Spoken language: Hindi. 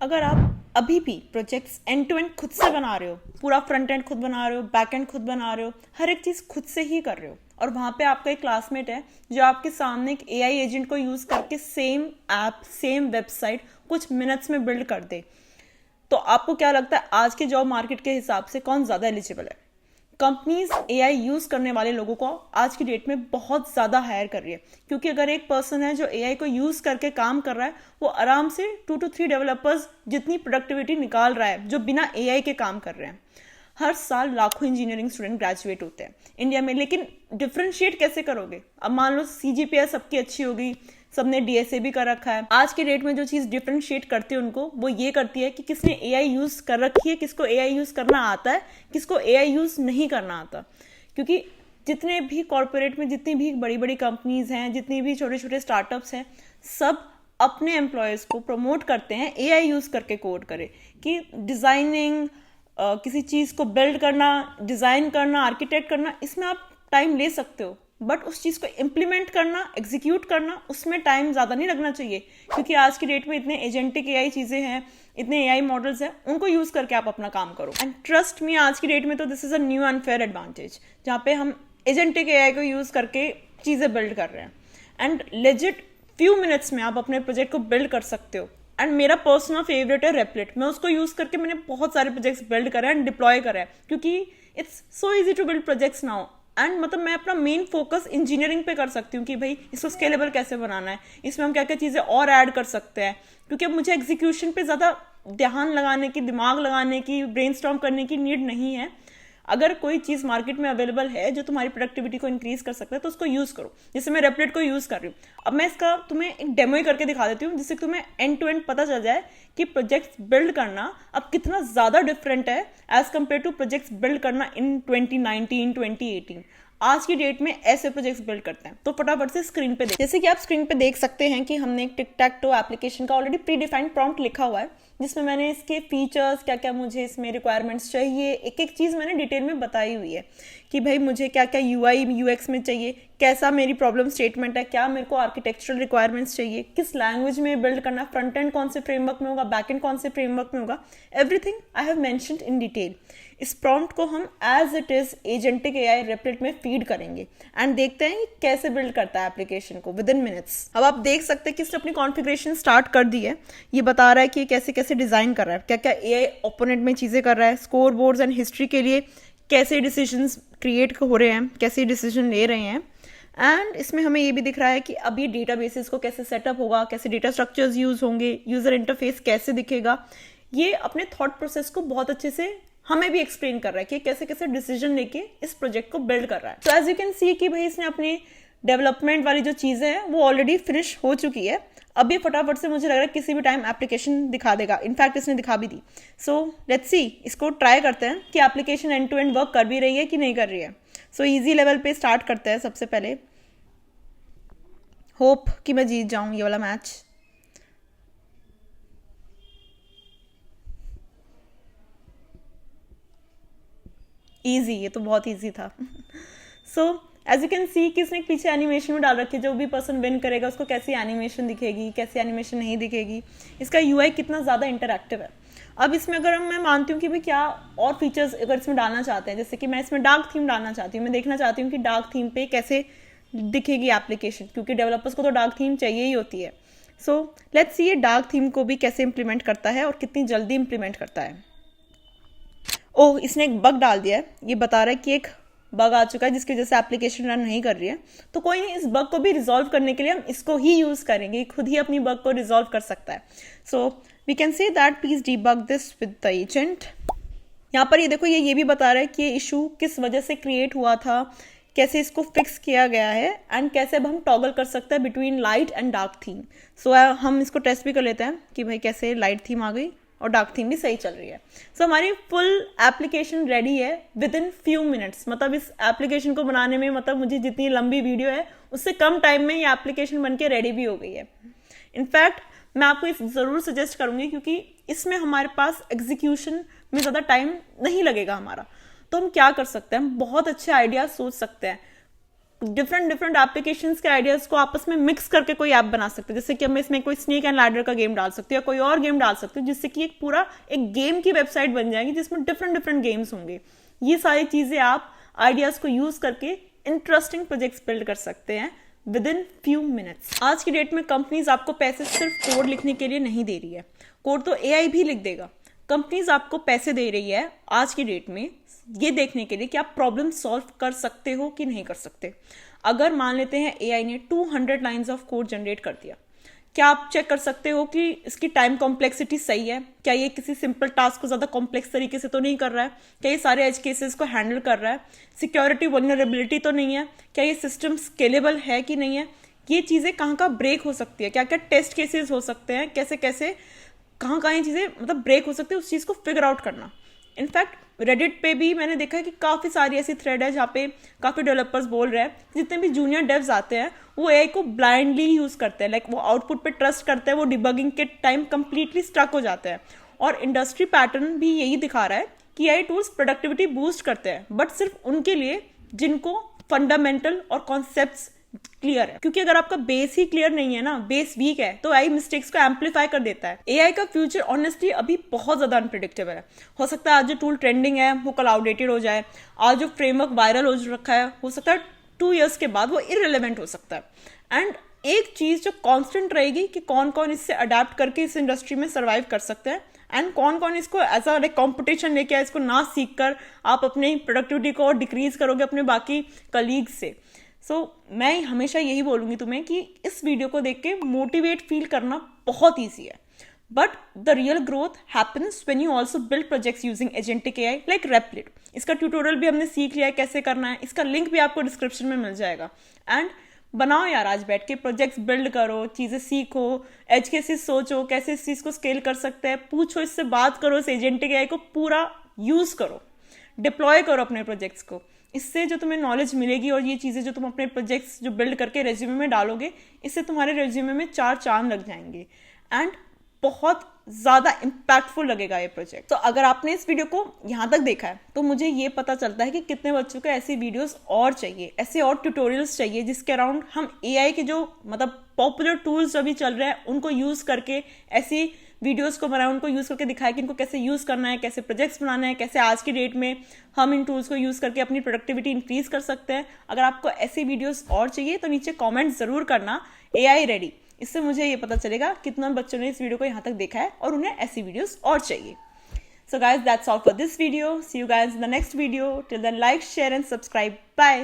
अगर आप अभी भी प्रोजेक्ट्स एंड टू एंड खुद से बना रहे हो, पूरा फ्रंट एंड खुद बना रहे हो, बैक एंड खुद बना रहे हो, हर एक चीज़ खुद से ही कर रहे हो, और वहाँ पे आपका एक क्लासमेट है जो आपके सामने एक एआई एजेंट को यूज़ करके सेम ऐप, सेम वेबसाइट कुछ मिनट्स में बिल्ड कर दे, तो आपको क्या लगता है आज के जॉब मार्केट के हिसाब से कौन ज़्यादा एलिजिबल है? कंपनीज एआई यूज करने वाले लोगों को आज की डेट में बहुत ज्यादा हायर कर रही है, क्योंकि अगर एक पर्सन है जो एआई को यूज करके काम कर रहा है, वो आराम से 2 to 3 डेवलपर्स जितनी प्रोडक्टिविटी निकाल रहा है जो बिना एआई के काम कर रहे हैं। हर साल लाखों इंजीनियरिंग स्टूडेंट ग्रेजुएट होते हैं इंडिया में, लेकिन डिफ्रेंशिएट कैसे करोगे? अब मान लो सीजीपीएस सबकी अच्छी होगी, सबने डीएसए भी कर रखा है, आज के डेट में जो चीज डिफरेंशिएट करती है उनको, वो ये करती है कि किसने एआई यूज कर रखी है, किसको एआई यूज करना आता है, किसको एआई यूज नहीं करना आता। क्योंकि जितने भी कॉर्पोरेट में जितनी भी बड़ी बड़ी कंपनीज हैं, जितनी भी छोटे छोटे स्टार्टअप्स हैं, सब अपने एम्प्लॉयज को प्रमोट करते हैं एआई यूज करके कोड करे, कि डिजाइनिंग, किसी चीज को बिल्ड करना, डिजाइन करना, आर्किटेक्ट करना, इसमें आप टाइम ले सकते हो, बट उस चीज को इम्प्लीमेंट करना, एग्जीक्यूट करना, उसमें टाइम ज्यादा नहीं लगना चाहिए। क्योंकि आज की डेट में इतने एजेंटिक एआई चीजें हैं, इतने एआई मॉडल्स हैं, उनको यूज करके आप अपना काम करो। एंड ट्रस्ट मी, आज की डेट में तो this is a new unfair advantage, जहाँ पे हम एजेंटिक एआई को यूज करके चीजें बिल्ड कर रहे हैं, एंड लेजिट फ्यू मिनट्स में आप अपने प्रोजेक्ट को बिल्ड कर सकते हो। एंड मेरा पर्सनल फेवरेट है रेपलेट, मैं उसको यूज करके मैंने बहुत सारे प्रोजेक्ट्स बिल्ड करे एंड डिप्लॉय करे, क्योंकि it's so easy to build projects now. And मतलब मैं अपना मेन फोकस इंजीनियरिंग पे कर सकती हूँ कि भाई इसको स्केलेबल कैसे बनाना है, इसमें हम क्या क्या चीज़ें और ऐड कर सकते हैं, क्योंकि अब मुझे एग्जीक्यूशन पे ज़्यादा ध्यान लगाने की, दिमाग लगाने की, ब्रेनस्टॉर्म करने की नीड नहीं है। अगर कोई चीज़ मार्केट में अवेलेबल है जो तुम्हारी प्रोडक्टिविटी को इंक्रीज कर सकता है, तो उसको यूज़ करो। जैसे मैं रेपलेट को यूज़ कर रही हूँ, अब मैं इसका तुम्हें एक डेमो ही करके दिखा देती हूँ, जिससे तुम्हें एंड टू एंड पता चल जाए कि प्रोजेक्ट्स बिल्ड करना अब कितना ज़्यादा डिफरेंट है as compare to projects build करना इन 2019, 2018। आज की डेट में ऐसे प्रोजेक्ट्स बिल्ड करते हैं। तो फटाफट से स्क्रीन पे जैसे कि आप स्क्रीन पे देख सकते हैं कि हमने एक टिक टैक टो एप्लीकेशन का ऑलरेडी प्री डिफाइंड प्रॉम्प्ट लिखा हुआ है, जिसमें मैंने इसके फीचर्स, क्या क्या मुझे इसमें रिक्वायरमेंट्स चाहिए, एक एक चीज़ मैंने डिटेल में बताई हुई है कि भाई मुझे क्या क्या यूआई यूएक्स में चाहिए, कैसा मेरी प्रॉब्लम स्टेटमेंट है, क्या मेरे को आर्किटेक्चरल रिक्वायरमेंट्स चाहिए, किस लैंग्वेज में बिल्ड करना, फ्रंट एंड कौन से फ्रेमवर्क में होगा, बैक एंड कौन से फ्रेमवर्क में होगा, everything I have mentioned in detail. इस प्रॉम्प्ट को हम as it is agentic AI Replit में फीड करेंगे एंड देखते हैं कि कैसे बिल्ड करता है एप्लीकेशन को विद इन मिनट्स। अब आप देख सकते हैं कि इसने अपनी कॉन्फ़िगरेशन स्टार्ट कर दी है। ये बता रहा है कि कैसे कैसे डिजाइन कर रहा है, क्या क्या एआई ओपोनेंट में चीजें कर रहा है, स्कोर बोर्ड्स एंड हिस्ट्री के लिए कैसे डिसीजंस क्रिएट हो रहे हैं, कैसे डिसीजन ले रहे हैं। एंड इसमें हमें ये भी दिख रहा है कि अब ये डेटाबेसेस को कैसे सेटअप होगा, कैसे डेटा स्ट्रक्चर्स यूज होंगे, यूजर इंटरफेस कैसे दिखेगा। ये अपने थॉट प्रोसेस को बहुत अच्छे से हमें भी एक्सप्लेन कर रहा है कि कैसे कैसे डिसीजन लेके इस प्रोजेक्ट को बिल्ड कर रहा है। तो एज यू कैन सी कि भाई इसने अपनी डेवलपमेंट वाली जो चीजें हैं वो ऑलरेडी फिनिश हो चुकी है। अब ये फटाफट से मुझे लग रहा है किसी भी टाइम एप्लीकेशन दिखा देगा, इनफैक्ट इसने दिखा भी दी। सो लेट्स सी, इसको ट्राई करते हैं कि application end to end work कर भी रही है कि नहीं कर रही है। सो इजी लेवल पे स्टार्ट करते हैं। सबसे पहले होप कि मैं जीत जाऊं ये वाला मैच। इजी, ये तो बहुत इजी था। So as you can see कि इसने एक पीछे एनिमेशन में डाल रखी है, जो भी पर्सन विन करेगा उसको कैसी एनिमेशन दिखेगी, कैसी एनिमेशन नहीं दिखेगी। इसका यूआई कितना ज़्यादा इंटरैक्टिव है। अब इसमें अगर मैं मानती हूँ कि भाई क्या और फीचर्स अगर इसमें डालना चाहते हैं, जैसे कि मैं इसमें डार्क थीम डालना चाहती हूँ, मैं देखना चाहती हूँ कि डार्क थीम पे कैसे दिखेगी एप्लीकेशन, क्योंकि डेवलपर्स को तो डार्क थीम चाहिए ही होती है। सो लेट्स सी ये डार्क थीम को भी कैसे इंप्लीमेंट करता है और कितनी जल्दी इंप्लीमेंट करता है। ओह, इसने एक बग डाल दिया है। ये बता रहा है कि एक बग आ चुका है जिसकी वजह से एप्लीकेशन रन नहीं कर रही है। तो कोई नहीं, इस बग को भी रिजॉल्व करने के लिए हम इसको ही यूज करेंगे, खुद ही अपनी बग को रिजॉल्व कर सकता है। So we can say that please debug this with the agent. यहाँ पर ये देखो, ये भी बता रहा है कि ये इशू किस वजह से क्रिएट हुआ था, कैसे इसको फिक्स किया गया है, एंड कैसे अब हम टॉगल कर सकते हैं between light and dark theme. So हम इसको टेस्ट भी कर लेते हैं कि भाई कैसे लाइट थीम आ गई और डार्क थीम भी सही चल रही है। सो हमारी फुल एप्लीकेशन रेडी है विद इन फ्यू मिनट्स। मतलब इस एप्लीकेशन को बनाने में, मतलब मुझे जितनी लंबी वीडियो है उससे कम टाइम में ये एप्लीकेशन बन के रेडी भी हो गई है। इनफैक्ट मैं आपको इस ज़रूर सजेस्ट करूंगी, क्योंकि इसमें हमारे पास एग्जीक्यूशन में ज़्यादा टाइम नहीं लगेगा हमारा। तो हम क्या कर सकते हैं, हम बहुत अच्छे आइडियाज सोच सकते हैं। डिफरेंट डिफरेंट एप्लीकेशंस के आइडियाज को आपस में मिक्स करके कोई ऐप बना सकते हैं। जैसे कि हम इसमें कोई स्नेक एंड लैडर का गेम डाल सकते हैं या कोई और गेम डाल सकते हैं, जिससे कि एक पूरा एक गेम की वेबसाइट बन जाएगी जिसमें डिफरेंट डिफरेंट गेम्स होंगे। ये सारी चीजें आप आइडियाज को यूज करके इंटरेस्टिंग प्रोजेक्ट्स बिल्ड कर सकते हैं विद इन फ्यू मिनट्स। आज की डेट में कंपनीज आपको पैसे सिर्फ कोड लिखने के लिए नहीं दे रही है, कोड तो एआई भी लिख देगा। कंपनीज आपको पैसे दे रही है आज की डेट में ये देखने के लिए कि आप प्रॉब्लम सॉल्व कर सकते हो कि नहीं कर सकते। अगर मान लेते हैं एआई ने 200 लाइंस ऑफ कोड जनरेट कर दिया, क्या आप चेक कर सकते हो कि इसकी टाइम कॉम्प्लेक्सिटी सही है? क्या ये किसी सिंपल टास्क को ज्यादा कॉम्प्लेक्स तरीके से तो नहीं कर रहा है? क्या ये सारे एज केसेस को हैंडल कर रहा है? सिक्योरिटी वल्नरेबिलिटी तो नहीं है? क्या ये सिस्टम स्केलेबल है कि नहीं है? ये चीजें कहाँ कहाँ ब्रेक हो सकती है, क्या क्या टेस्ट केसेस हो सकते हैं, कैसे कैसे कहाँ कहाँ ये चीजें मतलब ब्रेक हो सकती है, उस चीज को फिगर आउट करना। इनफैक्ट रेडिट पे भी मैंने देखा है कि काफी सारी ऐसी थ्रेड है जहाँ पे काफी डेवलपर्स बोल रहे हैं जितने भी जूनियर डेव्स आते हैं वो एआई को ब्लाइंडली यूज करते हैं, लाइक वो आउटपुट पे ट्रस्ट करते हैं, वो डिबगिंग के टाइम कंप्लीटली स्टक हो जाते हैं। और इंडस्ट्री पैटर्न भी यही दिखा रहा है कि एआई टूल्स प्रोडक्टिविटी बूस्ट करते हैं, बट सिर्फ उनके लिए जिनको फंडामेंटल और कॉन्सेप्ट्स क्लियर है। क्योंकि अगर आपका बेस ही क्लियर नहीं है ना, बेस वीक है, तो एआई मिस्टेक्स को एम्पलीफाई कर देता है। एआई का फ्यूचर ऑनेस्टली अभी बहुत ज्यादा अनप्रिडिक्टेबल है। हो सकता है आज जो टूल ट्रेंडिंग है वो कल आउटडेटेड हो जाए, आज जो फ्रेमवर्क वायरल हो रखा है हो सकता है 2 years के बाद वो इररिलेवेंट हो सकता है। एंड एक चीज जो कांस्टेंट रहेगी कि कौन कौन इससे अडेप्ट करके इस इंडस्ट्री में सर्वाइव कर सकते हैं एंड कौन कौन इसको एज अ कॉम्पिटिशन लेके इसको ना सीख कर आप अपनी प्रोडक्टिविटी को डिक्रीज करोगे अपने बाकी कलीग्स से। मैं हमेशा यही बोलूंगी तुम्हें कि इस वीडियो को देख के मोटिवेट फील करना बहुत ईजी है, but the real growth happens when you also build projects using agentic AI like Replit. इसका ट्यूटोरियल भी हमने सीख लिया है कैसे करना है, इसका लिंक भी आपको डिस्क्रिप्शन में मिल जाएगा। एंड बनाओ यार, आज बैठ के प्रोजेक्ट्स बिल्ड करो, चीजें सीखो, एज केसेस सोचो, कैसे इस चीज को स्केल कर सकते हैं, पूछो, इससे बात करो, इस एजेंटिक एआई को पूरा यूज करो, डिप्लॉय करो अपने प्रोजेक्ट्स को। इससे जो तुम्हें नॉलेज मिलेगी और ये चीजें जो तुम अपने प्रोजेक्ट्स जो बिल्ड करके रेज्यूमे में डालोगे, इससे तुम्हारे रेज्यूमे में 4 चांद लग जाएंगे एंड बहुत ज्यादा इंपैक्टफुल लगेगा ये प्रोजेक्ट। तो अगर आपने इस वीडियो को यहाँ तक देखा है तो मुझे ये पता चलता है कि कितने बच्चों को ऐसी वीडियोस और चाहिए, ऐसे और ट्यूटोरियल्स चाहिए जिसके अराउंड हम एआई के जो मतलब पॉपुलर टूल्स अभी चल रहे हैं उनको यूज करके ऐसी वीडियोस को बनाए, उनको यूज करके दिखाए कि इनको कैसे यूज करना है, कैसे प्रोजेक्ट्स बनाना है, कैसे आज की डेट में हम इन टूल्स को यूज करके अपनी प्रोडक्टिविटी इंक्रीज कर सकते हैं। अगर आपको ऐसी वीडियोस और चाहिए तो नीचे कमेंट जरूर करना एआई रेडी। इससे मुझे ये पता चलेगा कितना बच्चों ने इस वीडियो को यहाँ तक देखा है और उन्हें ऐसी वीडियोस और चाहिए। So guys, that's all for this video. See you guys in the next video. Till then, like, share and subscribe. Bye.